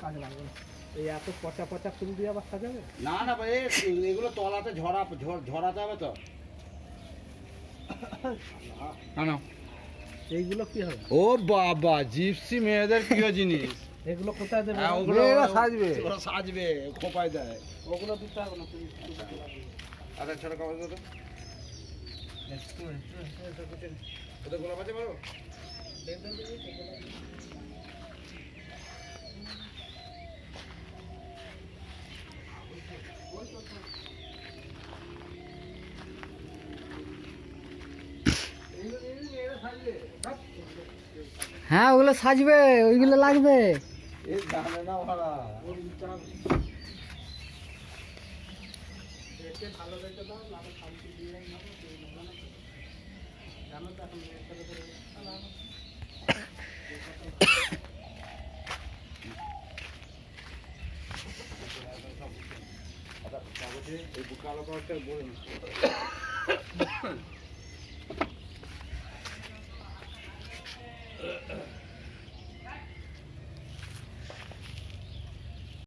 কাজে লাগবে না। এই এত পচা পচা ফুল দিয়ে আবার সাজাবে? না না ভাই, এগুলো তলাতে ঝরাতে হবে তো। না এইগুলো কি হবে? ও বাবা, জিপসি মেয়েদের প্রিয় জিনিস। এগুলো কোথায় দেবে? হ্যাঁ, ওগুলো মেয়েরা সাজবে। ওরা সাজবে, খোপায় দেয়। ওগুলো দিতে হবে না তুমি। আচ্ছা, ছোট কাগজ দাও তো। ওদের গোলাপ আছে বলো? হ্যাঁ ওগুলো সাজবে, ওইগুলো লাগবে। এই জানে না ভাড়া। ভালো রেখে দাও, লাভে খামতি দিয়ে নেবো, জানো তো এখন মেয়ের করে এই বুকালো কয়েকটা বই